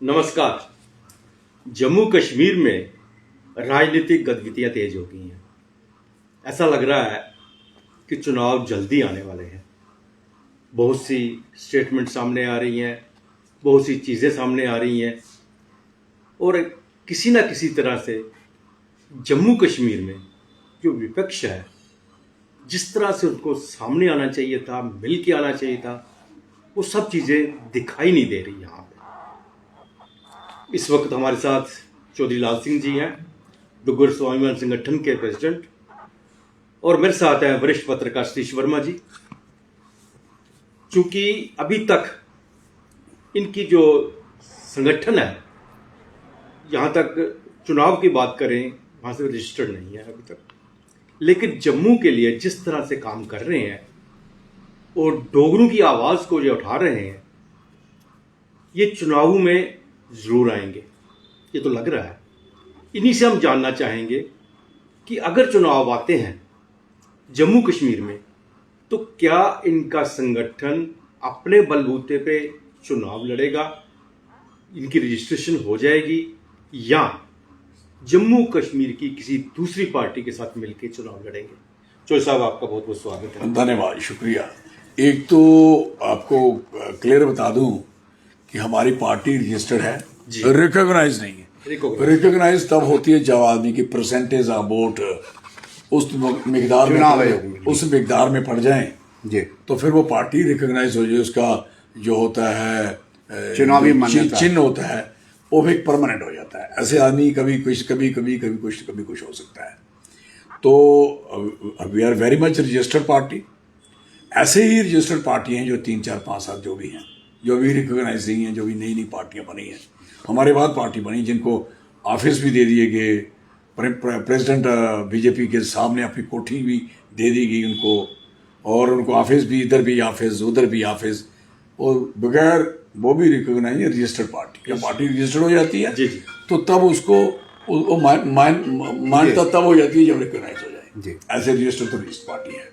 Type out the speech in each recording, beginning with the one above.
नमस्कार। जम्मू कश्मीर में राजनीतिक गतिविधियां तेज हो गई हैं। ऐसा लग रहा है कि चुनाव जल्दी आने वाले हैं। बहुत सी स्टेटमेंट सामने आ रही हैं, बहुत सी चीज़ें सामने आ रही हैं और किसी न किसी तरह से जम्मू कश्मीर में जो विपक्ष है, जिस तरह से उनको सामने आना चाहिए था, मिल के आना चाहिए था, वो सब चीज़ें दिखाई नहीं दे रही यहाँ पे। इस वक्त हमारे साथ चौधरी लाल सिंह जी हैं, डुग्गर स्वाभिमान संगठन के प्रेसिडेंट, और मेरे साथ हैं वरिष्ठ पत्रकार सतीश वर्मा जी। चूंकि अभी तक इनकी जो संगठन है, यहाँ तक चुनाव की बात करें, वहाँ से रजिस्टर्ड नहीं है अभी तक, लेकिन जम्मू के लिए जिस तरह से काम कर रहे हैं और डोगरों की आवाज़ को जो उठा रहे हैं, ये चुनावों में ज़रूर आएंगे, ये तो लग रहा है। इन्हीं से हम जानना चाहेंगे कि अगर चुनाव आते हैं जम्मू कश्मीर में, तो क्या इनका संगठन अपने बलबूते पे चुनाव लड़ेगा, इनकी रजिस्ट्रेशन हो जाएगी, या जम्मू कश्मीर की किसी दूसरी पार्टी के साथ मिलकर चुनाव लड़ेंगे? चौधरी साहब, आपका बहुत बहुत स्वागत है। धन्यवाद, शुक्रिया। एक तो आपको क्लियर बता दूं कि हमारी पार्टी रजिस्टर्ड है, रिकॉग्नाइज नहीं है। रिकॉग्नाइज तब होती है जब आदमी की परसेंटेज ऑफ वोट उस मिकदार में पड़ जाए जी, तो फिर वो पार्टी रिकॉग्नाइज हो जाए। उसका जो होता है चुनावी चिन्ह होता है, वो भी परमानेंट हो जाता है। ऐसे आदमी कभी कुछ हो सकता है। तो we are very much registered party. ऐसे ही रजिस्टर्ड पार्टी हैं जो 3, 4, 5, 7 जो भी हैं, जो भी रिकॉग्नाइज नहीं है, जो भी नई नई पार्टियां बनी हैं। हमारे बाद पार्टी बनी जिनको ऑफिस भी दे दिए गए, प्रेसिडेंट बीजेपी के सामने अपनी कोठी भी दे दी गई उनको, और उनको ऑफिस भी, इधर भी ऑफिस, उधर भी ऑफिस, और बगैर वो भी रिकॉग्नाइज है रजिस्टर्ड पार्टी। जब पार्टी रजिस्टर्ड हो जाती है जी। तो तब उसको मान्यता तब हो जाती है जब रिकॉग्नाइज हो जाए। ऐसे रजिस्टर्ड तो रजिस्टर्ड पार्टी है,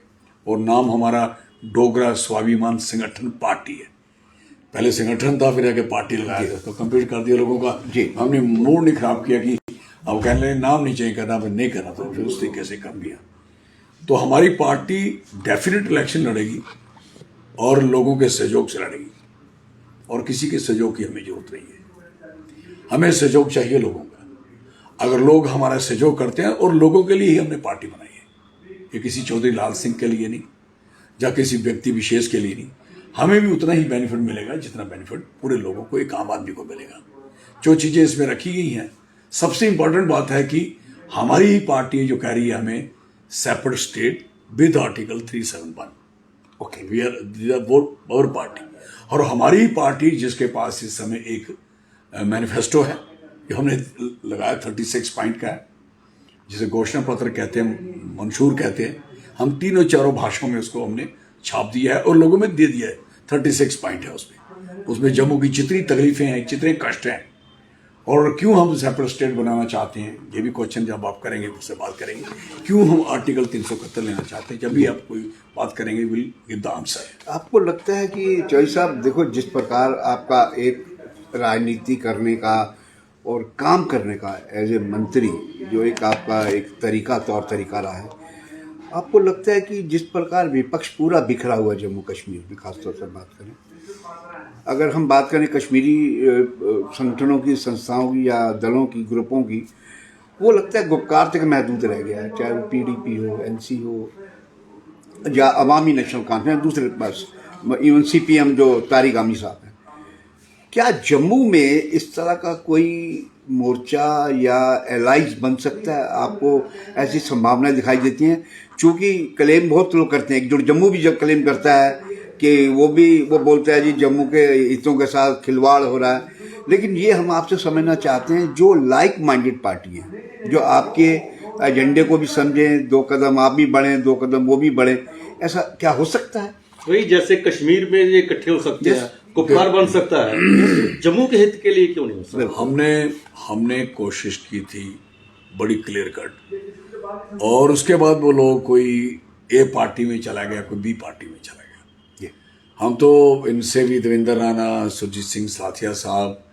और नाम हमारा डोगरा स्वाभिमान संगठन पार्टी है। पहले संगठन था, फिर आके पार्टी लगाया था, तो कंप्लीट कर दिया लोगों का। हमने मूड नहीं खराब किया कि अब कहने लगे नाम नहीं चाहिए करना, फिर नहीं करना, तो फिर उस तरीके से कर दिया। तो हमारी पार्टी डेफिनेट इलेक्शन लड़ेगी और लोगों के सहयोग से लड़ेगी, और किसी के सहयोग की हमें जरूरत नहीं है। हमें सहयोग चाहिए लोगों का। अगर लोग हमारा सहयोग करते हैं, और लोगों के लिए ही हमने पार्टी बनाई है, ये किसी चौधरी लाल सिंह के लिए नहीं, या किसी व्यक्ति विशेष के लिए नहीं। हमें भी उतना ही बेनिफिट मिलेगा जितना बेनिफिट पूरे लोगों को, एक आम आदमी को मिलेगा। जो चीज़ें इसमें रखी गई हैं, सबसे इंपॉर्टेंट बात है कि हमारी ही पार्टी जो कह रही है हमें separate state with article 371। Okay, we are our party. और हमारी ही पार्टी जिसके पास इस समय एक मैनिफेस्टो है, जो हमने लगाया 36 पॉइंट का है, जिसे घोषणा पत्र कहते हैं, मंशूर कहते हैं। हम 3 और 4 भाषाओं में उसको हमने छाप दिया है और लोगों में दे दिया है। 36 पॉइंट है उसमें जम्मू की जितनी तकलीफें हैं, जितने कष्ट हैं, और क्यों हम सेपरेट स्टेट बनाना चाहते हैं, ये भी क्वेश्चन जब आप करेंगे उससे बात करेंगे। क्यों हम आर्टिकल 371 लेना चाहते हैं, जब भी आप कोई बात करेंगे विल गिव द आंसर। आपको लगता है कि चौधरी साहब, देखो जिस प्रकार आपका एक राजनीति करने का और काम करने का एज ए मंत्री, जो एक आपका एक तौर तरीका रहा है, आपको लगता है कि जिस प्रकार विपक्ष पूरा बिखरा हुआ है जम्मू कश्मीर में, खासतौर से बात करें, अगर हम बात करें कश्मीरी संगठनों की, संस्थाओं की, या दलों की, ग्रुपों की, वो लगता है गुपकार तक महदूद रह गया है। चाहे वो PDP हो, NC हो, या अवामी नेशनल कॉन्फ्रेंस, दूसरे पास इवन CPM जो तारिक आमी साहब हैं। क्या जम्मू में इस तरह का कोई मोर्चा या एलाइज बन सकता है? आपको ऐसी संभावनाएं दिखाई देती हैं? चूँकि क्लेम बहुत लोग करते हैं, एकजुट जम्मू भी जब क्लेम करता है कि वो बोलता है जी जम्मू के हितों के साथ खिलवाड़ हो रहा है, लेकिन ये हम आपसे समझना चाहते हैं, जो लाइक माइंडेड पार्टी हैं, जो आपके एजेंडे को भी समझें, 2 कदम आप भी बढ़ें, 2 कदम वो भी बढ़ें, ऐसा क्या हो सकता है? वही जैसे कश्मीर में ये इकट्ठे हो सकते हैं, कुपवार बन सकता है, जम्मू के हित के लिए क्यों नहीं हो सकता? हमने कोशिश की थी बड़ी क्लियर कट, और उसके बाद वो लोग कोई A पार्टी में चला गया, कोई B पार्टी में चला गया। हम तो इनसे भी, देवेंद्र राणा, सुरजीत सिंह साथिया साहब,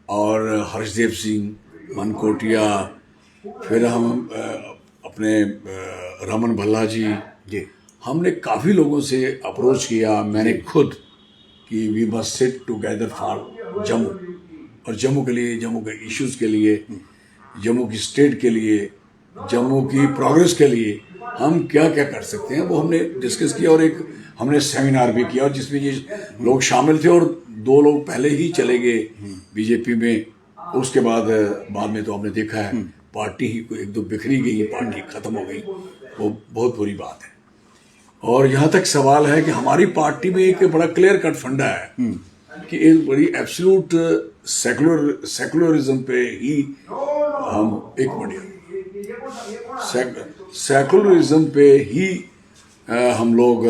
और हर्षदेव सिंह, मनकोटिया, फिर हम अपने रमन भल्ला जी, हमने काफ़ी लोगों से अप्रोच किया, मैंने खुद, कि we must sit together for Jammu, और जम्मू के लिए, जम्मू के इश्यूज़ के लिए, जम्मू की स्टेट के लिए, जम्मू की प्रोग्रेस के लिए हम क्या क्या कर सकते हैं, वो हमने डिस्कस किया। और एक हमने सेमिनार भी किया, और जिसमें ये लोग शामिल थे, और 2 लोग पहले ही चले गए बीजेपी में। उसके बाद में तो हमने देखा है पार्टी ही को 1-2 बिखरी गई, पार्टी खत्म हो गई, वो बहुत बुरी बात है। और यहाँ तक सवाल है कि हमारी पार्टी में एक बड़ा क्लियर कट फंडा है कि एक बड़ी एब्सोल्यूट सेकुलरिज्म पे ही हम, एक मिनट, सेकुलरिज्म पे ही हम लोग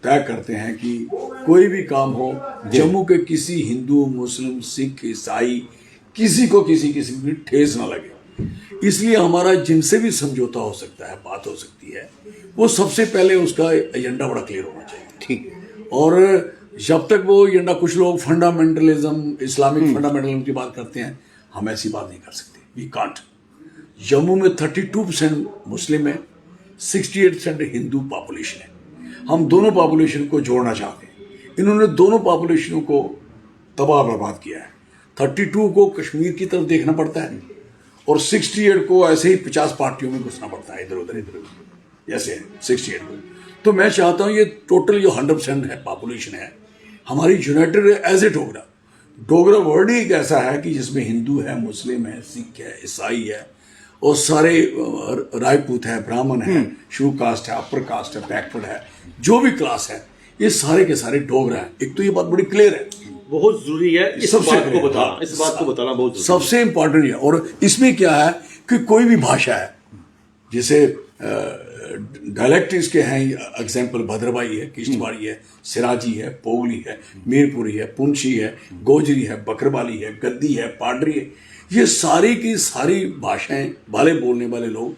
तय करते हैं कि कोई भी काम हो, जम्मू के किसी हिंदू, मुस्लिम, सिख, ईसाई, किसी को किसी किस्म की ठेस ना लगे। इसलिए हमारा जिनसे भी समझौता हो सकता है, बात हो सकती है, वो सबसे पहले उसका एजेंडा बड़ा क्लियर होना चाहिए। ठीक। और जब तक वो एजेंडा, कुछ लोग फंडामेंटलिज्म, इस्लामिक फंडामेंटलिज्म की बात करते हैं, हम ऐसी बात नहीं कर सकते, वी कांट। जम्मू में 32% मुस्लिम है, 68% हिंदू पॉपुलेशन है। हम दोनों पॉपुलेशन को जोड़ना चाहते हैं। इन्होंने दोनों पॉपुलेशनों को तबाह बर्बाद किया है। 32 को कश्मीर की तरफ देखना पड़ता है, और 68 को ऐसे ही 50 पार्टियों में घुसना पड़ता है, इधर उधर जैसे 68 को। तो मैं चाहता हूँ ये टोटल जो 100% है पॉपुलेशन है हमारी, united as a Dogra. Dogra word ही एक ऐसा है कि जिसमें हिंदू है, मुस्लिम है, सिख है, ईसाई है, और सारे राजपूत है, ब्राह्मण है, शू कास्ट है, अपर कास्ट है, बैकवर्ड है, जो भी क्लास है, ये सारे के सारे डोगरा है। एक तो ये बात बड़ी क्लियर है, बहुत जरूरी है इस बात को बताना, इस बात को बताना बहुत जरूरी है। सबसे इंपॉर्टेंट है। और इसमें क्या है कि कोई भी भाषा है, जैसे डायलेक्ट इसके हैं, एग्जाम्पल भद्रवाही है, किश्तवाड़ी है, सिराजी है, पोगली है, मीरपुरी है, पुंछी है, गोजरी है, बकरवाली है, गद्दी है, पाडरी है, ये सारी की सारी भाषाएं वाले बोलने वाले लोग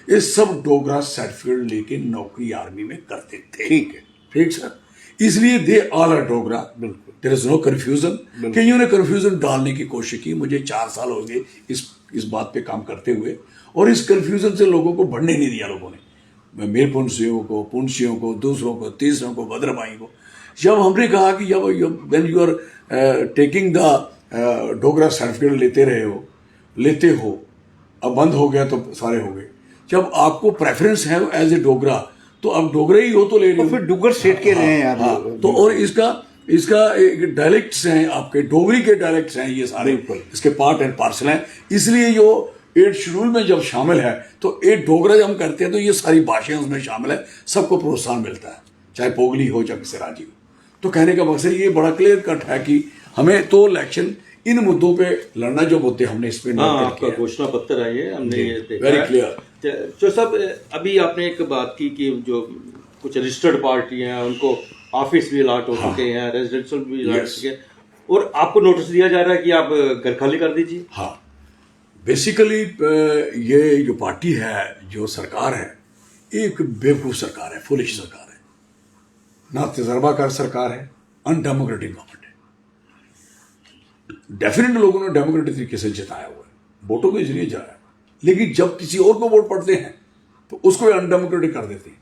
ये सब डोगरा सर्टिफिकेट लेके नौकरी आर्मी में करते थे। ठीक है, ठीक सर, इसलिए दे ऑल आर डोगरा। बिल्कुल, देयर इज नो कंफ्यूजन। कईयों ने कंफ्यूजन डालने की कोशिश की, मुझे 4 साल हो गए इस बात पे काम करते हुए, और इस कंफ्यूजन से लोगों को बढ़ने नहीं दिया। लोगों ने, मीरपुंछियों को, पुंछियों को, दूसरों को, तीसरों को, भद्रवाही को, जब हमने कहा कि जब when you are taking the Dogra certificate लेते हो, अब बंद हो गया तो सारे हो गए। जब आपको प्रेफरेंस है एज ए डोगरा, तो अब डोगरे ही हो तो ले रहे हो, फिर डुग्गर स्टेट के रहे हैं यार। हाँ, तो और इसका डायलेक्ट्स हैं, आपके डोगरी के डायलेक्ट्स हैं ये सारे, इसके पार्ट एंड पार्सल हैं। इसलिए जो 8 शेड्यूल में जब शामिल है, तो 8 डोगरा जब हम करते हैं तो ये सारी भाषाएं उसमें शामिल है, सबको प्रोत्साहन मिलता है, चाहे पोगली हो चाहे सिराजी हो। तो कहने का मकसद ये बड़ा क्लियर कट है कि हमें तो इलेक्शन इन मुद्दों पे लड़ना, जो मुद्दे हमने इस पे आपका घोषणा पत्र है ये, हमने ये देखा वेरी क्लियर। जो सब अभी आपने एक बात की कि जो कुछ रजिस्टर्ड पार्टी हैं उनको ऑफिस भी अलॉट हो चुके हैं, रेजिडेंशियल भी अलॉट हो चुके हैं, और आपको नोटिस दिया जा रहा है कि आप घर खाली कर दीजिए। हाँ, बेसिकली ये जो पार्टी है, जो सरकार है, एक बेवकूफ सरकार है, फुलिश सरकार है, ना तजर्बाकार सरकार है, अनडेमोक्रेटिक गवर्नमेंट है। डेफिनेट लोगों ने डेमोक्रेटिक तरीके से जिताया हुआ है, वोटों के जरिए जिताया, लेकिन जब किसी और को वोट पड़ते हैं तो उसको अनडेमोक्रेटिक कर देते हैं।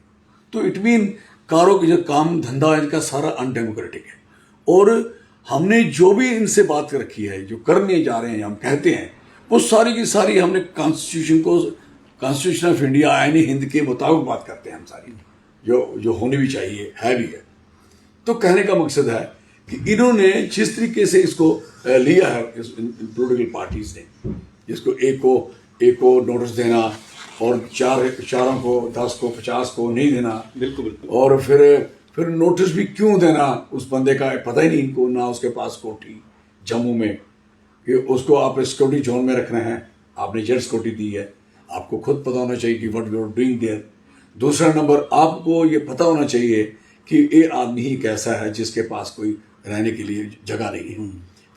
तो इट मीन कारों की जो काम धंधा है इनका सारा अनडेमोक्रेटिक है। और हमने जो भी इनसे बात रखी है, जो करने जा रहे हैं, हम कहते हैं, वो सारी की सारी हमने कॉन्स्टिट्यूशन ऑफ इंडिया, आईन हिंद के मुताबिक बात करते हैं हम सारी, जो होनी भी चाहिए, है भी है। तो कहने का मकसद है कि इन्होंने जिस तरीके से इसको लिया है, पोलिटिकल पार्टीज ने, जिसको एक को नोटिस देना और चारों को, 10 को, 50 को नहीं देना, बिल्कुल। और फिर नोटिस भी क्यों देना, उस बंदे का पता ही नहीं इनको, ना उसके पास कोठी जम्मू में, कि उसको आप सिक्योरिटी जोन में रखना है, आपने जेट सिक्योरिटी दी है, आपको खुद पता होना चाहिए कि what you are doing there. दूसरा नंबर, आपको ये पता होना चाहिए कि ये आदमी ही कैसा है जिसके पास कोई रहने के लिए जगह नहीं है।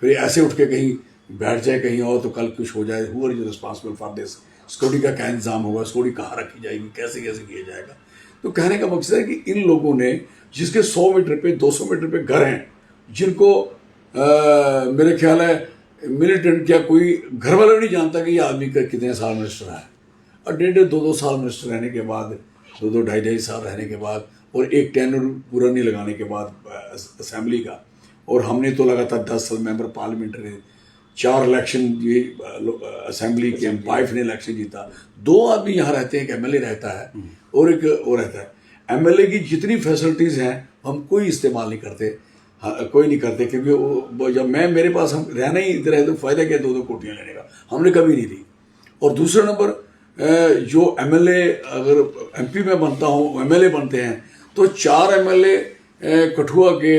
फिर ऐसे उठ के कहीं बैठ जाए कहीं और, तो कल कुछ हो जाए, who are you responsible for this, security का क्या इंतजाम होगा, सिक्योरिटी कहाँ रखी जाएगी, कैसे कैसे किया जाएगा। तो कहने का मकसद है कि इन लोगों ने, जिसके 100 मीटर पे, 200 मीटर पे घर हैं, जिनको मेरे ख्याल है मिलिटेंट क्या कोई घर वाला नहीं जानता कि ये आदमी का कितने साल मिनिस्टर है। और 1.5-2 साल मिनिस्टर रहने के बाद, 2-2, 2.5 साल रहने के बाद, और एक टेन्योर पूरा नहीं लगाने के बाद असेंबली का, और हमने तो लगातार 10 साल मेंबर पार्लियामेंट रहे, 4 इलेक्शन ये असेंबली के, वाइफ ने इलेक्शन जीता, 2 आदमी यहाँ रहते हैं, एक एमएलए रहता है और एक वो रहता है। एमएलए की जितनी फैसिलिटीज़ हैं हम कोई इस्तेमाल नहीं करते, कोई नहीं करते, क्योंकि वो जब मेरे पास हम रहना ही इधर है तो फायदा क्या 2-2 कोटियाँ लेने का, हमने कभी नहीं ली। और दूसरा नंबर, जो एमएलए अगर एमपी में बनता हूँ, एमएलए बनते हैं तो 4 एमएलए कठुआ के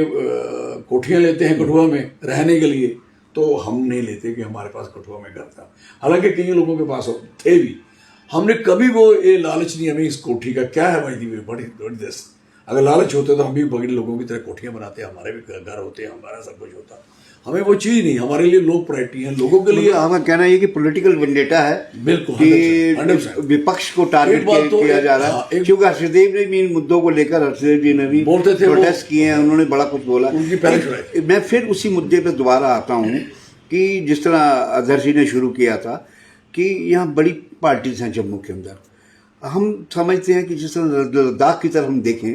कोठियाँ लेते हैं कठुआ में रहने के लिए, तो हम नहीं लेते कि हमारे पास कठुआ में घर था। हालांकि कई लोगों के पास थे भी, हमने कभी वो ये लालच नहीं हमें इस कोठी का क्या है भाई दी बड़ी दस, अगर लालच होते तो हम भी बड़े लोगों की तरह कोठियाँ बनाते, हमारे भी घर होते, हमारा सब कुछ होता। हमें वो चीज़ नहीं, हमारे लिए लो प्रायोरिटी है, लोगों के लिए। हमें कहना ये कि पॉलिटिकल वेंडेटा है, बिल्कुल, कि 100%। विपक्ष को टारगेट किया जा रहा है, क्योंकि हर्षदेव ने भी इन मुद्दों को लेकर, हर्षदेव जी ने भी बोलते थे, प्रोटेस्ट किए हैं, उन्होंने बड़ा कुछ बोला। मैं फिर उसी मुद्दे पे दोबारा आता हूँ कि जिस तरह अजहर जी ने शुरू किया था कि यहाँ बड़ी पार्टीज हैं जम्मू के अंदर, हम समझते हैं कि जिस तरह लद्दाख की तरफ हम देखें,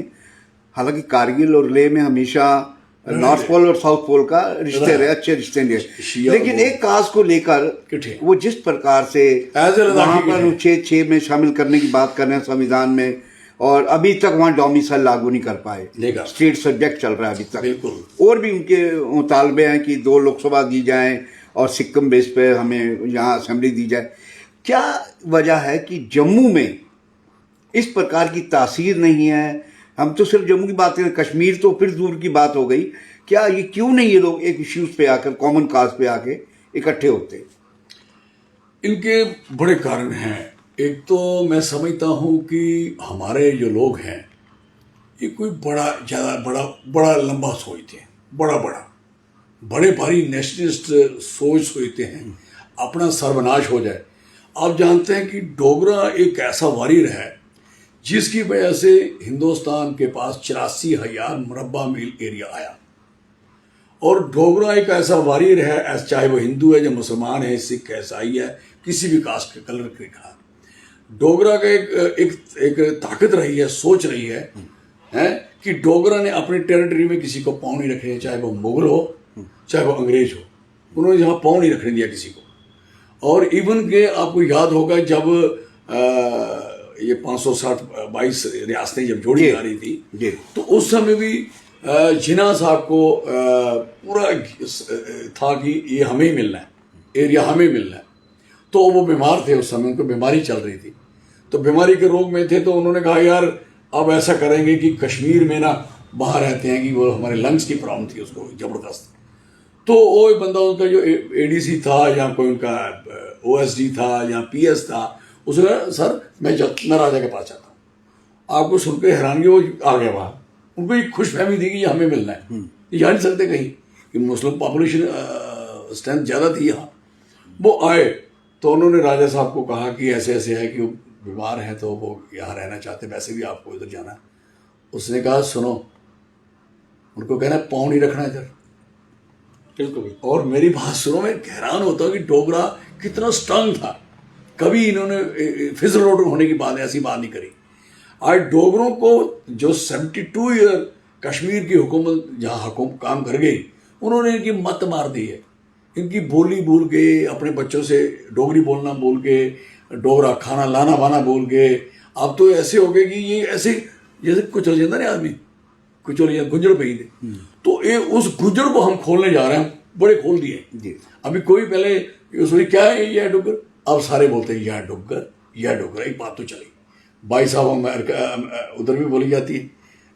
हालांकि कारगिल और लेह में हमेशा नॉर्थ पोल और साउथ पोल का रिश्ते रहे, अच्छे रिश्ते रहे, लेकिन एक काज को लेकर वो जिस प्रकार से वहाँ पर अनुच्छेद 6 में शामिल करने की बात कर रहे हैं संविधान में, और अभी तक वहाँ डोमिसाइल लागू नहीं कर पाए, स्टेट सब्जेक्ट चल रहा है अभी तक। और भी उनके मुतालबे हैं कि 2 लोकसभा दी जाएं और सिक्किम बेस पे हमें यहाँ असेंबली दी जाए। क्या वजह है कि जम्मू में इस प्रकार की तासीर नहीं है? हम तो सिर्फ जम्मू की बात करें, कश्मीर तो फिर दूर की बात हो गई। क्या ये क्यों नहीं ये लोग एक इश्यूज पे आकर, कॉमन काज पे आके इकट्ठे होते? इनके बड़े कारण हैं। एक तो मैं समझता हूँ कि हमारे जो लोग हैं ये कोई बड़ा लंबा सोचते हैं, बड़े भारी नेशनलिस्ट सोच सोचते हैं, अपना सर्वनाश हो जाए। आप जानते हैं कि डोगरा एक ऐसा वारियर है जिसकी वजह से हिंदुस्तान के पास 84,000 मुरब्बा मील एरिया आया, और डोगरा एक ऐसा वारियर है, चाहे वो हिंदू है या मुसलमान है, सिख है, ईसाई है, किसी भी कास्ट के कलर के खा, डोगरा का एक ताकत रही है, सोच रही है कि डोगरा ने अपनी टेरिटरी में किसी को पाँव नहीं रखने, चाहे वो मुगल हो चाहे वो अंग्रेज हो, उन्होंने यहाँ पाँव नहीं रखने दिया किसी को। और इवन के आपको याद होगा जब ये 522 रियासतें जब जोड़ी जा रही थी, तो उस समय भी जिन्ना साहब को पूरा था कि ये हमें ही मिलना है, एरिया हमें मिलना है। तो वो बीमार थे, उस समय उनको बीमारी चल रही थी, तो बीमारी के रोग में थे, तो उन्होंने कहा यार अब ऐसा करेंगे कि कश्मीर में ना वहाँ रहते हैं कि वो हमारे लंग्स की प्रॉब्लम थी उसको ज़बरदस्त। तो वो बंदा उनका जो एडीसी था या कोई उनका ओएसडी था या पीएस था, उसने सर मैं राजा के पास जाता हूँ। आपको सुनकर हैरानगी, वो आ गया वहाँ, उनको एक खुशफहमी थी कि ये हमें मिलना है। ये जा नहीं सकते कहीं कि मुस्लिम पॉपुलेशन स्ट्रेंथ ज़्यादा थी यहाँ। वो आए तो उन्होंने राजा साहब को कहा कि ऐसे ऐसे है कि वो बीमार हैं तो वो यहाँ रहना चाहते, वैसे भी आपको इधर जाना है। उसने कहा सुनो, उनको कहना पाँव नहीं रखना इधर, बिल्कुल। और मेरी बात सुनो, मैं हैरान होता हूँ कि डोगरा कितना स्ट्रांग था, कभी इन्होंने फिजल रोड होने की बात, ऐसी बात नहीं करी। आज डोगरों को जो 72 ईयर कश्मीर की हुकूमत जहाँ काम कर गई, उन्होंने इनकी मत मार दी है, इनकी बोली भूल गए, अपने बच्चों से डोगरी बोलना भूल गए, डोगरा खाना लाना बाना भूल गए। अब तो ऐसे हो गए कि ये ऐसे जैसे कुचल जाता ना आदमी, कुचल गुंजड़ पे ही थे। तो ये उस गुंजड़ को हम खोलने जा रहे हैं, बड़े खोल दिए। अभी कोई पहले सोची क्या है यह डोगर, अब सारे बोलते हैं यह डोगर। एक बात तो चली, भाई साहब अमेरिका उधर भी बोली जाती है,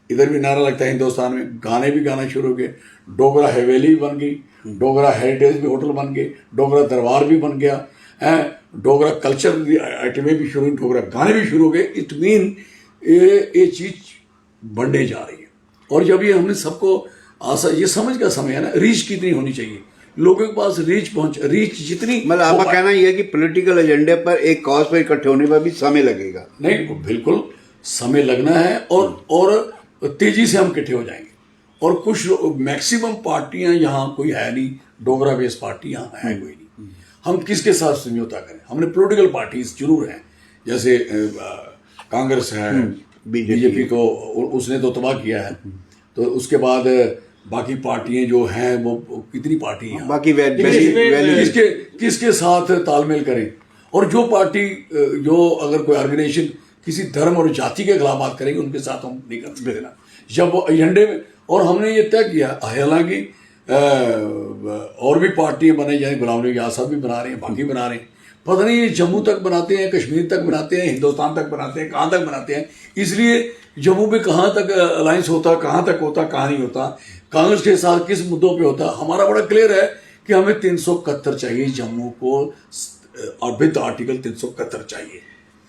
इधर भी नारा लगता है हिंदुस्तान में, गाने भी गाना शुरू हो गए, डोगरा हवेली बन गई, डोगरा हेरिटेज भी होटल बन गए, डोगरा दरबार भी बन गया है, डोगरा कल्चर आइटमें भी शुरू, डोगरा गाने भी शुरू हो गए। इट मीन ये चीज बढ़ने जा रही है। और जब ये हमने सबको ये समझ का समय है ना, रीच कितनी होनी चाहिए लोगों के पास, रीच जितनी, मतलब आपका कहना यह है कि पॉलिटिकल एजेंडे पर एक कॉज पर इकट्ठे होने पर भी समय लगेगा? नहीं, बिल्कुल समय लगना है, और तेजी से हम इकट्ठे हो जाएंगे। और कुछ मैक्सिमम पार्टियां यहाँ कोई है नहीं, डोगरा बेस पार्टी यहाँ है कोई नहीं। हम किसके साथ समझौता करें? हमने पॉलिटिकल पार्टीज जरूर हैं, जैसे कांग्रेस है, बीजेपी तो उसने तो तबाह किया है, तो उसके बाद बाकी पार्टियां जो हैं वो कितनी पार्टी हैं बाकी किसके साथ तालमेल करें? और जो पार्टी जो अगर कोई ऑर्गेनाइजेशन किसी धर्म और जाति के खिलाफ बात करेंगे उनके साथ हम नहीं कर सकते ना, जब वो एजेंडे में। और हमने ये तय किया, हालांकि और भी पार्टियां बनाई जाए, गुलाम नबी आज़ाद भी बना रहे हैं, बाकी बना रहे हैं, पता नहीं ये जम्मू तक बनाते हैं, कश्मीर तक बनाते हैं, हिंदुस्तान तक बनाते हैं, कहाँ तक बनाते हैं। इसलिए जम्मू में कहाँ तक अलायंस होता, कहाँ तक होता, कहाँ नहीं होता, कांग्रेस के साथ किस मुद्दों पे होता, हमारा बड़ा क्लियर है कि हमें 371 चाहिए जम्मू को, और विद आर्टिकल 371 चाहिए।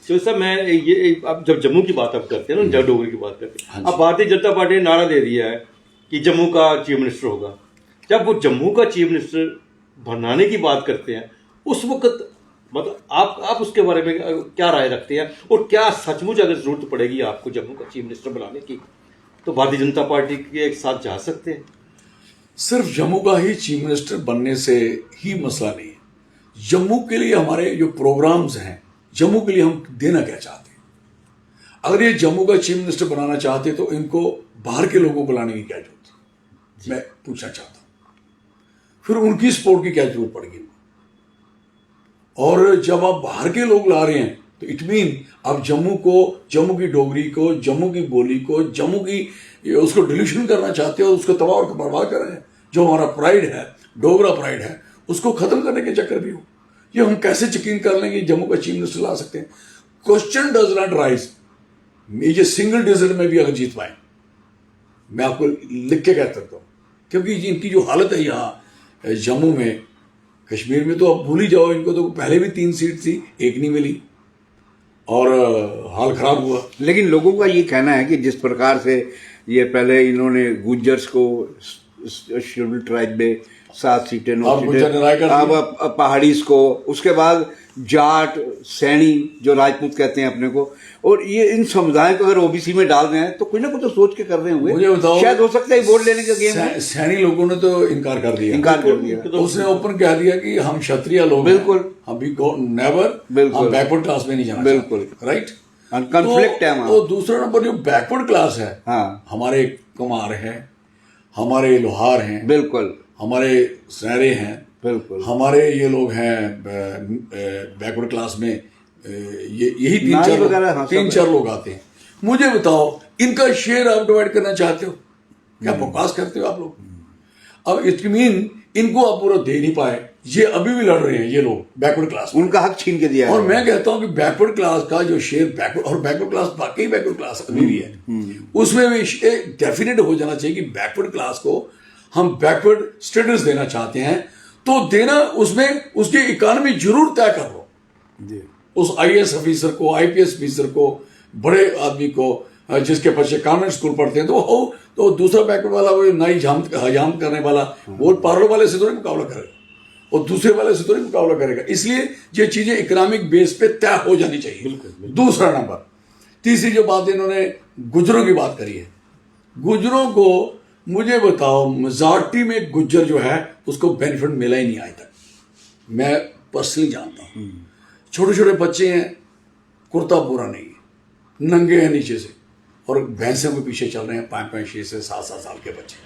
तो सर मैं ये अब जब जम्मू की बात आप करते हैं ना, जब डोगरी की बात करते हैं, अब भारतीय जनता पार्टी ने नारा दे दिया है कि जम्मू का चीफ मिनिस्टर होगा। जब वो जम्मू का चीफ मिनिस्टर बनाने की बात करते हैं, उस वक्त मतलब आप उसके बारे में क्या राय रखते हैं, और क्या सचमुच अगर जरूरत पड़ेगी आपको जम्मू का चीफ मिनिस्टर बनाने की, तो भारतीय जनता पार्टी के साथ जा सकते हैं? सिर्फ जम्मू का ही चीफ मिनिस्टर बनने से ही मसला नहीं है। जम्मू के लिए हमारे जो प्रोग्राम्स हैं, जम्मू के लिए हम देना क्या चाहते हैं। अगर ये जम्मू का चीफ मिनिस्टर बनाना चाहते तो इनको बाहर के लोगों को लाने की क्या जरूरत, मैं पूछना चाहता हूं। फिर उनकी सपोर्ट की क्या जरूरत पड़ेगी? और जब आप बाहर के लोग ला रहे हैं तो इट मीन आप जम्मू को, जम्मू की डोगरी को, जम्मू की बोली को, जम्मू की उसको डिल्यूशन करना चाहते हो, उसको तबाह और बर्बाद कर रहे हैं। जो हमारा प्राइड है, डोगरा प्राइड है, उसको खत्म करने के चक्कर भी हो। ये हम कैसे यकीन कर लेंगे जम्मू का चीफ मिनिस्टर ला सकते हैं? Question does not rise. ये सिंगल डिजिट में भी अगर जीत पाए, मैं आपको लिख के कह सकता हूँ, क्योंकि इनकी जो हालत है यहाँ जम्मू में, कश्मीर में तो अब भूल ही जाओ, इनको तो पहले भी 3 सीट थी, एक नहीं मिली और हाल खराब हुआ। लेकिन लोगों का ये कहना है कि जिस प्रकार से ये पहले इन्होंने गुज्जर्स को शेड्यूल ट्राइब में 7 सीटें, 9 सीटें, अब पहाड़ीज को, उसके बाद जाट, सैनी जो राजपूत कहते हैं अपने को, और ये इन समुदायों को अगर ओबीसी में डाल रहे हैं तो कोई ना कोई तो सोच के कर रहे होंगे। मुझे बताओ, शायद हो सकता है वोट लेने का गेम है। सैनी लोगों ने तो इनकार कर दिया, तो उसने ओपन कह दिया कि हम क्षत्रिय लोग, बिल्कुल, हम भी नेवर, हम बैकवर्ड क्लास में नहीं जाना, बिल्कुल, राइट, कॉन्फ्लिक्ट है। तो दूसरा नंबर जो बैकवर्ड क्लास है, हमारे कुम्हार हैं, हमारे लोहार हैं, बिल्कुल, हमारे सुनहरे हैं, बिल्कुल, हमारे ये लोग हैं बैकवर्ड क्लास में, यही 3-4 लोग आते हैं। मुझे बताओ, इनका शेयर आप डिवाइड करना चाहते हो क्या? बकवास करते हो आप लोग। अब इट मीन इनको आप पूरा दे नहीं पाए, ये अभी भी लड़ रहे हैं, ये लोग बैकवर्ड क्लास, उनका हक छीन के दिया है। और मैं कहता हूं कि बैकवर्ड क्लास का जो शेयर, बैकवर्ड क्लास वाकई बैकवर्ड क्लास अभी भी है, उसमें भी डेफिनेट हो जाना चाहिए कि बैकवर्ड क्लास को हम बैकवर्ड स्टेटस देना चाहते हैं तो देना, उसमें उसकी इकोनॉमी जरूर तय कर लो। उस IAS ऑफिसर को, IPS ऑफिसर को, बड़े आदमी को, जिसके बच्चे कॉन्वेंट स्कूल पढ़ते हैं, तो दूसरा बैकवर्ड वाला, वो नाई हजाम करने वाला, वो पार्लो वाले से थोड़ी मुकाबला करेगा और दूसरे वाले से थोड़ी मुकाबला करेगा। इसलिए ये चीजें इकोनॉमिक बेस पे तय हो जानी चाहिए। बिल्कुल। दूसरा नंबर, तीसरी जो बात इन्होंने गुजरों की बात करी है, गुजरों को मुझे बताओ, मेजॉरिटी में गुज्जर जो है उसको बेनिफिट मिला ही नहीं आज तक, मैं पर्सनली जानता हूं। छोटे छोटे बच्चे हैं, कुर्ता पूरा नहीं है, नंगे हैं नीचे से, और भैंसों के पीछे चल रहे हैं, 5-5, 6 से 7 साल के बच्चे।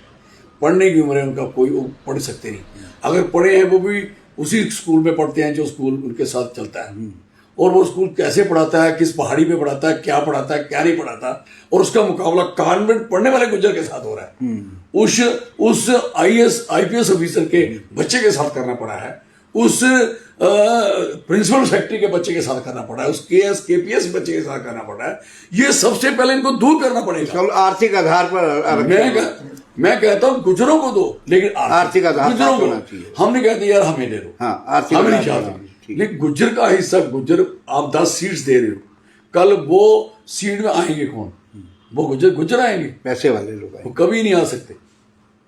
पढ़ने की उम्र है उनका, कोई वो पढ़ सकते नहीं, अगर पढ़े हैं वो भी उसी स्कूल में पढ़ते हैं जो स्कूल उनके साथ चलता है, और वो स्कूल कैसे पढ़ाता है, किस पहाड़ी पे पढ़ाता है, क्या पढ़ाता है, क्या नहीं पढ़ाता, और उसका मुकाबला कॉन्वेंट पढ़ने वाले गुज्जर के साथ हो रहा है। उस IPS ऑफिसर के बच्चे के साथ करना पड़ा है, उस प्रिंसिपल सेक्रेटरी के बच्चे के साथ करना पड़ा है, उस KPS बच्चे के साथ करना पड़ा है। ये सबसे पहले इनको दूर करना पड़ेगा। आर्थिक आधार पर मैं कहता हूँ गुजरों को दो, लेकिन आर्थिक आधार गुजरों को हम नहीं कहते यार हमें दे दो, हम नहीं चाहते, लेकिन गुज्जर का हिस्सा, गुज्जर आप 10 सीट्स दे रहे हो, कल वो सीट में आएंगे कौन? वो गुज्जर आएंगे, पैसे वाले लोग, वो कभी नहीं आ सकते।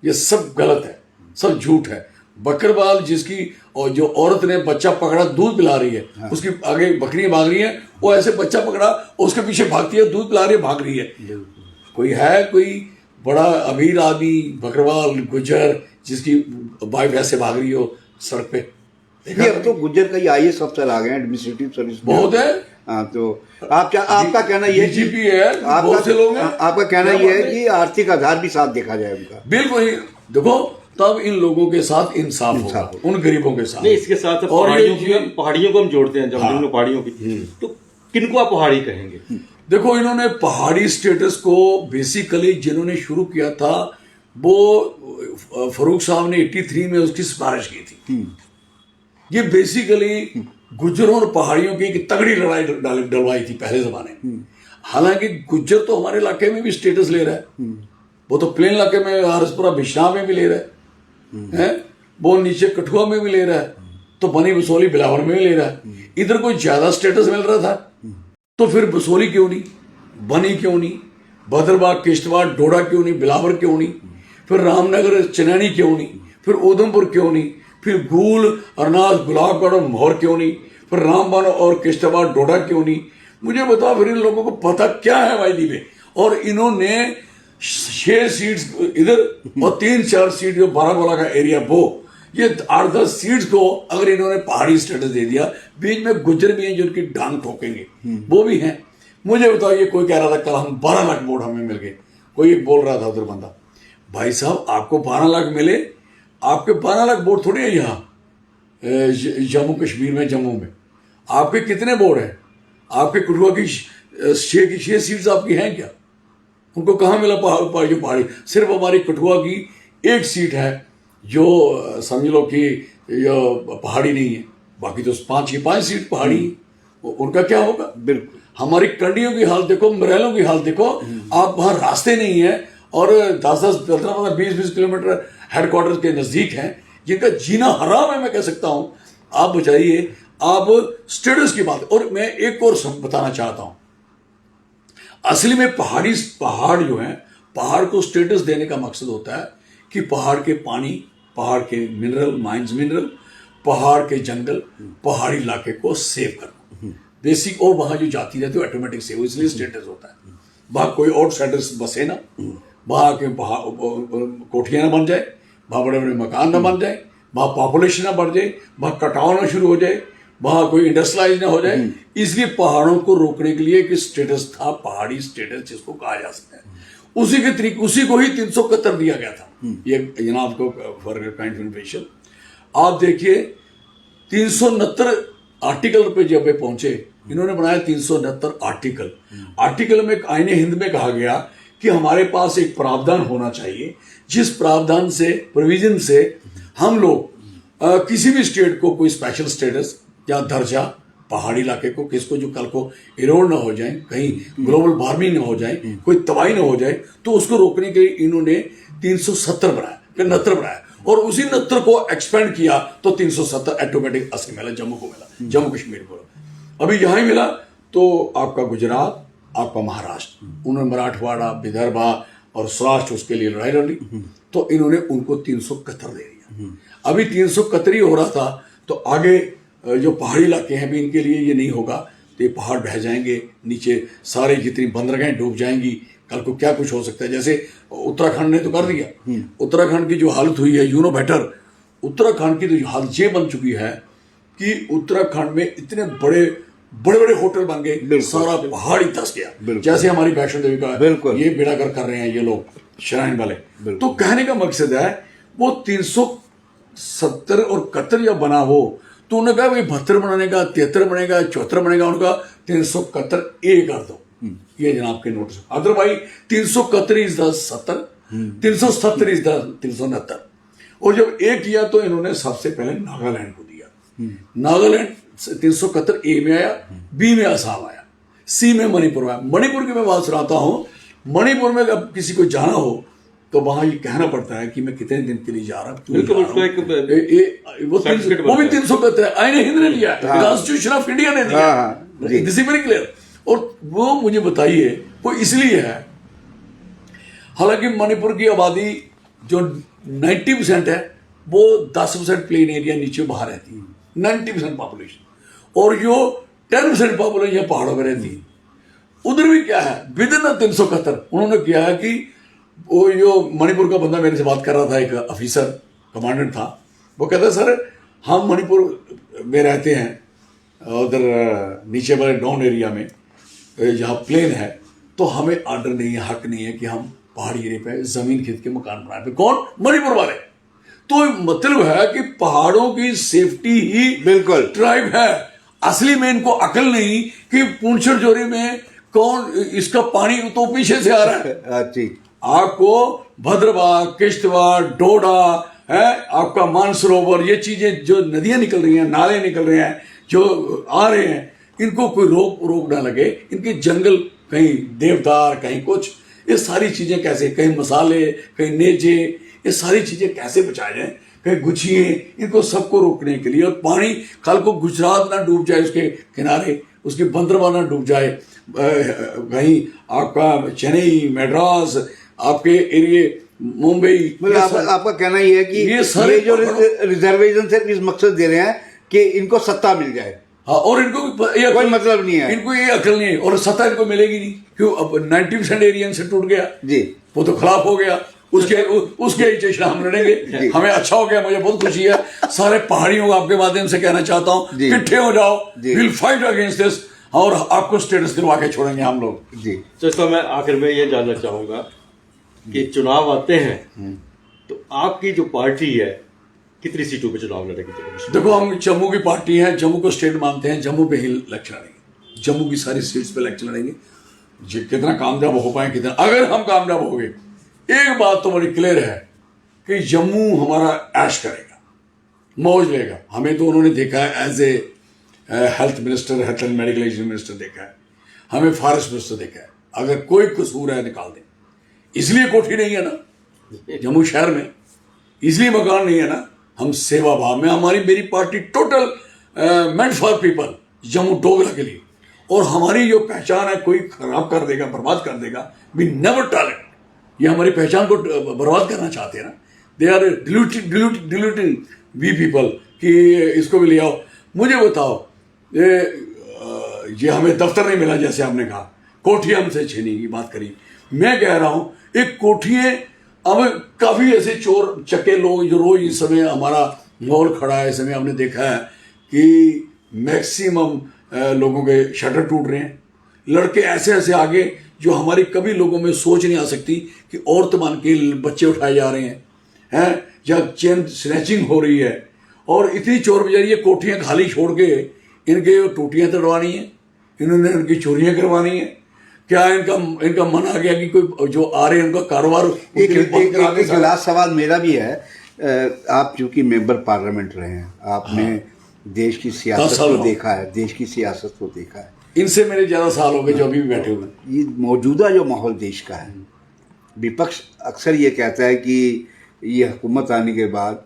ये सब गलत है, सब झूठ है। बकरवाल जिसकी, और जो औरत ने बच्चा पकड़ा, दूध पिला रही है, उसकी आगे बकरियां भाग रही हैं, वो ऐसे बच्चा पकड़ा, उसके पीछे भागती है, दूध पिला रही है, भाग रही है। कोई बड़ा अमीर आदमी बकरवाल गुजर जिसकी वाइफ ऐसे भाग रही हो सड़क पे, ये अब तो गुज्जर का ही आईएएस अफसर आ गए, एडमिनिस्ट्रेटिव सर्विस बहुत है। हाँ, तो आपका कहना ये है DGP है, बहुत से लोग हैं। आपका कहना ये है कि आर्थिक आधार भी साथ देखा जाए उनका। बिल्कुल, देखो तब इन लोगों के साथ इंसाफ होगा, उन गरीबों के साथ नहीं, इसके साथ और पहाड़ियों को हम जोड़ते हैं, जब हम लोग पहाड़ियों की, तो किनको आप पहाड़ी कहेंगे? देखो इन्होंने पहाड़ी स्टेटस को बेसिकली जिन्होंने शुरू किया था वो फरूक साहब ने 83 में उसकी सिफारिश की थी। ये बेसिकली गुज्जरों और पहाड़ियों की एक तगड़ी लड़ाई डलवाई थी पहले जमाने में। हालांकि गुज्जर तो हमारे इलाके में भी स्टेटस ले रहा है, वो तो प्लेन इलाके में हरसपुरा बिश्नाह में भी ले रहा है, वो नीचे कठुआ में भी ले रहा है, तो बनी बसोली बिलावर में भी ले रहा है। इधर कोई ज्यादा स्टेटस मिल रहा था तो फिर बसोली क्यों नहीं, बनी क्यों नहीं, भद्रबाग किश्तवाड़ डोडा क्यों नहीं, बिलावर क्यों नहीं, फिर रामनगर चनैनी क्यों नहीं, फिर उधमपुर क्यों नहीं, फिर गूल अरनास गुलाबगढ़ और मोहर क्यों नहीं, फिर रामबन और किश्तवाड़ डोडा क्यों नहीं। मुझे बताओ फिर इन लोगों को पता क्या है वायदी में। और इन्होंने 6 सीट्स इधर और 3-4 सीट जो बारामूला का एरिया वो, ये 8-10 सीट्स को अगर इन्होंने पहाड़ी स्टेटस दे दिया, बीच में गुज्जर भी हैं जो उनकी डांग ठोकेंगे, वो भी हैं। मुझे बताओ, ये कोई कह रहा था कल हम 12 लाख वोट हमें मिल गए, कोई एक बोल रहा था उधर बंदा, भाई साहब आपको 12 लाख मिले, आपके 12 लाख वोट थोड़ी है यहाँ जम्मू कश्मीर में, जम्मू में आपके कितने वोट हैं? आपके कठुआ की 6 सीट्स आपकी हैं क्या? उनको कहाँ मिला पहाड़ी? सिर्फ हमारी कठुआ की 1 सीट है जो समझ लो कि पहाड़ी नहीं है, बाकी तो 5 की 5 सीट पहाड़ी है। उनका क्या होगा? बिल्कुल। हमारी कंडियों की हालत देखो, मरैलों की हालत देखो, आप वहां रास्ते नहीं है और 10-10, 15-15, 20-20 किलोमीटर हेडक्वार्टर के नजदीक हैं, जिनका जीना हराम है मैं कह सकता हूं। आप बताइए, आप स्टेटस की बात, और मैं एक और बताना चाहता हूं, असली में पहाड़ जो है, पहाड़ को स्टेटस देने का मकसद होता है कि पहाड़ के पानी, पहाड़ के मिनरल माइंस, मिनरल, पहाड़ के जंगल, पहाड़ी इलाके को सेव करना बेसिक, और वहां जो जाती रहती है ऑटोमेटिक सेव, इसलिए स्टेटस होता है। वहां कोई आउटसाइडर्स बसे ना, वहां के कोठियां ना बन जाए, वहां बड़े बड़े मकान ना बन जाए, वहां पॉपुलेशन ना बढ़ जाए, वहां कटाव ना शुरू हो जाए, वहां कोई इंडस्ट्रियलाइज ना हो जाए। इसलिए पहाड़ों को रोकने के लिए एक स्टेटस था, पहाड़ी स्टेटस जिसको कहा जा सकता है, उसी के तरीके, उसी को ही 371 दिया गया था। ये जनाब को फॉर काइंड इन्फॉर्मेशन, आप देखिए 369 आर्टिकल पे जब वे पहुंचे, इन्होंने बनाया 369 आर्टिकल। आर्टिकल में आईने हिंद में कहा गया कि हमारे पास एक प्रावधान होना चाहिए, जिस प्रावधान से, प्रोविजन से हम लोग किसी भी स्टेट को कोई स्पेशल स्टेटस या दर्जा, पहाड़ी इलाके को, किसको जो कल को इरोड ना हो जाए, कहीं ग्लोबल वार्मिंग ना हो जाए, कोई तबाही ना हो जाए, तो उसको रोकने के लिए इन्होंने 370 बनाया, फिर 69 बनाया, और उसी 69 को एक्सपेंड किया तो 370 ऑटोमेटिक असली मिला, जम्मू को मिला, जम्मू कश्मीर को। अभी यहां ही मिला तो आपका गुजरात, आपका महाराष्ट्र, उन्होंने मराठवाड़ा, विदर्भा और सौराष्ट्र उसके लिए लड़ाई लड़ी, तो इन्होंने उनको 371 दे दिया। अभी 371 हो रहा था, तो आगे जो पहाड़ी इलाके हैं भी इनके लिए ये नहीं होगा, तो ये पहाड़ बह जाएंगे नीचे, सारे जितनी बंदरगाहें डूब जाएंगी, कल को क्या कुछ हो सकता है। जैसे उत्तराखंड ने तो कर दिया, उत्तराखंड की जो हालत हुई है, यू नो बेटर, उत्तराखंड की तो हालत ये बन चुकी है कि उत्तराखंड में इतने बड़े बड़े होटल बन गए, सारा पहाड़ ही धंस गया। जैसे हमारी वैष्णो देवी का ये बेड़ागर कर रहे हैं ये लोग श्राइन वाले। तो कहने का मकसद है, वो 370 और 71 जब बना हो, तो उन्होंने कहा भाई 72 बनेगा, 73 बनेगा, 74 बनेगा, उनका 371 ए कर दो, ये जनाब के notice. Otherwise 371 is the 70, 370 is the 369। और जब ए किया तो इन्होंने सबसे पहले नागालैंड को दिया। नागालैंड 371 ए में आया, बी में असम आया, सी में मणिपुर आया। मणिपुर की मैं बात सुनाता हूं, मणिपुर में अगर किसी को जाना हो तो वहां ये कहना पड़ता है कि मैं कितने दिन के लिए जा रहा हूं, वो भी 371 है, आईने हिंद ने दिया, कॉन्स्टिट्यूशन ऑफ इंडिया ने दिया, दिस इज वेरी क्लियर। और वो मुझे बताइए, वो इसलिए है, हालांकि मणिपुर की आबादी जो 90% है, वो 10% प्लेन एरिया नीचे बाहर रहती है, 90% पॉपुलेशन, और जो 10% पॉपुलेशन यहाँ पहाड़ों में रहती है। उधर भी क्या है, विद इन 371 उन्होंने किया है कि वो जो मणिपुर का बंदा मेरे से बात कर रहा था, एक ऑफिसर कमांडेंट था, वो कहता सर हम मणिपुर में रहते हैं उधर नीचे वाले डाउन एरिया में, जहाँ प्लेन है, तो हमें आर्डर नहीं है, हक नहीं है कि हम पहाड़ी एरिया पे जमीन खरीद के मकान बनाए पे। कौन? मणिपुर वाले। तो मतलब है कि पहाड़ों की सेफ्टी ही बिल्कुल ट्राइब है। असली में इनको अकल नहीं कि पुंछर जोरी में कौन इसका पानी तो पीछे से आ रहा है। ठीक। आपको भद्रवाह, किश्तवाड़, डोडा है, आपका मानसरोवर, ये चीजें जो नदियां निकल रही हैं, नाले निकल रहे हैं, जो आ रहे हैं, इनको कोई रोक ना लगे। इनके जंगल, कहीं देवदार, कहीं कुछ, ये सारी चीजें कैसे, कहीं मसाले, कहीं नेजे, ये सारी चीजें कैसे बचाए जाए, कहीं गुछिए, इनको सबको रोकने के लिए। और पानी कल को गुजरात ना डूब जाए उसके किनारे, उसकी बंदरगाह ना डूब जाए, कहीं आपका चेन्नई, मद्रास, आपके एरिए मुंबई। मतलब आपका कहना ये है कि ये जो रिजर्वेशन से इस मकसद दे रहे हैं कि इनको सत्ता मिल जाए। हाँ, और इनको ये कोई मतलब नहीं है, इनको ये अकल नहीं है, और सत्ता इनको मिलेगी नहीं। क्यों? अब 90% एरियन से टूट गया जी, वो तो खिलाफ हो गया, उसके ही चेष्टा हम लड़ेंगे। हमें अच्छा हो गया, मुझे बहुत खुशी है। सारे पहाड़ियों को आपके माध्यम से कहना चाहता हूँ, इकट्ठे हो जाओ, विल फाइट अगेंस्ट दिस, और आपको स्टेटस दिलवा के छोड़ेंगे हम लोग जी। तो इसमें मैं आखिर में ये जानना चाहूंगा कि चुनाव आते हैं तो आपकी जो पार्टी है कितनी सीटों पे चुनाव लड़ेगी? देखो, हम जम्मू की पार्टी है, जम्मू को स्टेट मानते हैं, जम्मू पे ही इलेक्शन लड़ेंगे, जम्मू की सारी सीट्स पे इलेक्शन लड़ेंगे। कितना कामयाब हो पाए, कितना, अगर हम कामयाब हो गए, एक बात तो बड़ी क्लियर है कि जम्मू हमारा ऐश करेगा, मौज लेगा। हमें तो उन्होंने देखा है as a health minister, health and medical education minister देखा है, हमें फॉरेस्ट मिनिस्टर देखा है। अगर कोई कसूर है निकाल दें। इसलिए कोठी नहीं है ना जम्मू शहर में, इसलिए मकान नहीं है ना। हम सेवा भाव में, मेरी party total meant for people, Jammu Dogra के लिए। और हमारी जो पहचान है कोई खराब कर देगा, बर्बाद कर देगा, वी नेवर टॉलरेट। ये हमारी पहचान को बर्बाद करना चाहते हैं ना, दे आर डिल्यूटिंग वी पीपल कि इसको भी ले आओ। मुझे बताओ, ये हमें दफ्तर नहीं मिला, जैसे आपने कहा कोठी हमसे छीनी की बात करी। मैं कह रहा हूं एक कोठियां, अब काफी ऐसे चोर चक्के लोग जो रोज इस समय हमारा माहौल खड़ा है, इस समय हमने देखा है कि मैक्सिमम लोगों के शटर टूट रहे हैं। लड़के ऐसे ऐसे आगे जो हमारी कभी लोगों में सोच नहीं आ सकती कि औरत मान के बच्चे उठाए जा रहे हैं या चेन स्नैचिंग हो रही है। और इतनी चोर बजारी, ये कोठियां खाली छोड़ के इनके टूटियां तड़वानी है, इन्होंने इनकी चोरियां करवानी है। क्या इनका मन आ गया कि कोई जो आ रहे हैं उनका कारोबार? एक लास्ट सवाल मेरा भी है। आप चूंकि मेंबर पार्लियामेंट रहे हैं, आपने देश की सियासत को देखा है, देश की सियासत को देखा है। इनसे मेरे ज्यादा साल हो गए जो अभी भी बैठे हुए हैं। ये मौजूदा जो माहौल देश का है, विपक्ष अक्सर ये कहता है कि ये हुकूमत आने के बाद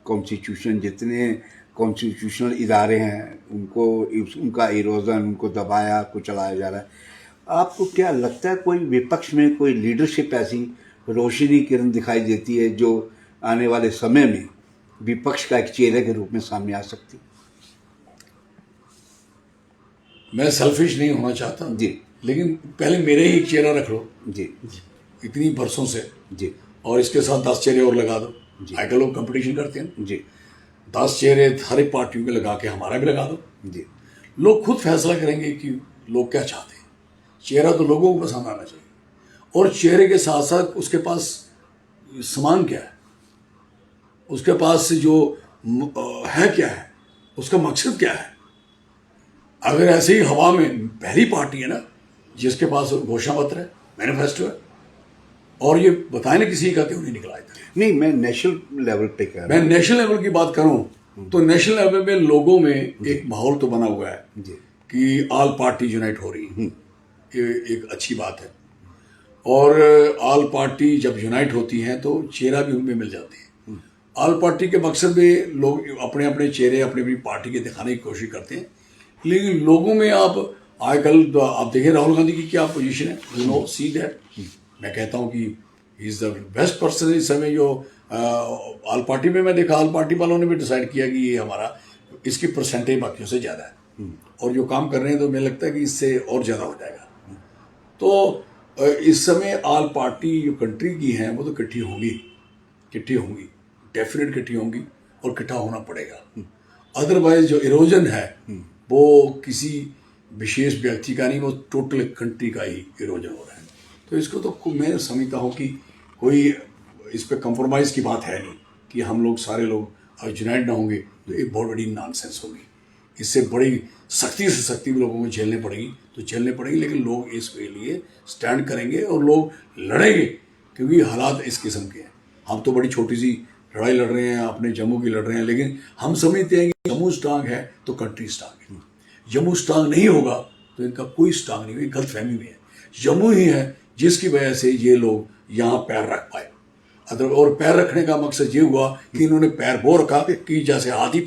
कॉन्स्टिट्यूशन, जितने कॉन्स्टिट्यूशनल इदारे हैं उनका इरोजन, उनको दबाया कुचलाया जा रहा है। आपको क्या लगता है कोई विपक्ष में कोई लीडरशिप ऐसी रोशनी किरण दिखाई देती है जो आने वाले समय में विपक्ष का एक चेहरे के रूप में सामने आ सकती? मैं सेल्फिश नहीं होना चाहता जी, लेकिन पहले मेरे ही एक चेहरा रख लो जी, इतनी बरसों से जी, और इसके साथ 10 चेहरे और लगा दो। आजकल लोग कंपटीशन करते हैं जी, 10 चेहरे हर एक पार्टियों के लगा के हमारा भी लगा दो। जी। लोग खुद फैसला करेंगे कि लोग क्या चाहते हैं। चेहरा तो लोगों को पसंद आना चाहिए, और चेहरे के साथ साथ उसके पास सामान क्या है, उसके पास जो है क्या है, उसका मकसद क्या है। अगर ऐसे ही हवा में, पहली पार्टी है ना जिसके पास घोषणा पत्र है, मैनिफेस्टो है, और ये बताए ना किसी का क्यों नहीं निकला था। नहीं, मैं नेशनल लेवल पे कह रहा हूं। मैं नेशनल लेवल की बात करूं तो नेशनल लेवल में लोगों में एक माहौल तो बना हुआ है जी, कि ऑल पार्टी यूनाइट हो रही है। ये एक अच्छी बात है, और ऑल पार्टी जब यूनाइट होती हैं तो चेहरा भी उनमें मिल जाते हैं। ऑल पार्टी के मकसद में लोग अपने अपने चेहरे अपनी अपनी पार्टी के दिखाने की कोशिश करते हैं, लेकिन लोगों में आप आजकल आप देखिए राहुल गांधी की क्या पोजीशन है, यू नो सी दैट। मैं कहता हूं कि he is the best person इस समय जो ऑल पार्टी में। मैं देखा ऑल पार्टी वालों ने भी डिसाइड किया कि ये हमारा, इसकी परसेंटेज बाकियों से ज़्यादा है, और जो काम कर रहे हैं तो मुझे लगता है कि इससे और ज़्यादा हो जाएगा। तो इस समय आल पार्टी जो कंट्री की हैं वो तो इकट्ठी होंगी डेफिनेट इकट्ठी होंगी और इकट्ठा होना पड़ेगा। अदरवाइज जो इरोजन है वो किसी विशेष व्यक्ति का नहीं, वो टोटल कंट्री का ही इरोजन हो रहा है। तो इसको तो मैं समझता हूँ कि कोई इस पे कंप्रोमाइज़ की बात है नहीं कि हम लोग सारे लोग यूनाइट ना होंगे तो एक बहुत बड़ी नॉनसेंस होगी। इससे बड़ी सख्ती से सख्ती लोगों को झेलने पड़ेगी तो झेलने पड़ेगी, लेकिन लोग इसके लिए स्टैंड करेंगे और लोग लड़ेंगे क्योंकि हालात इस किस्म के हैं। हम तो बड़ी छोटी सी लड़ाई लड़ रहे हैं, अपने जम्मू की लड़ रहे हैं, लेकिन हम समझते हैं कि जम्मू स्ट्रांग है तो कंट्री स्ट्रांग है। जम्मू स्ट्रांग नहीं होगा तो इनका कोई स्ट्रांग नहीं, गलत फहमी में है। जम्मू ही है जिसकी वजह से ये लोग यहाँ पैर रख पाए। और पैर रखने का मकसद ये हुआ कि इन्होंने पैर वो रखा कि जैसे हाथी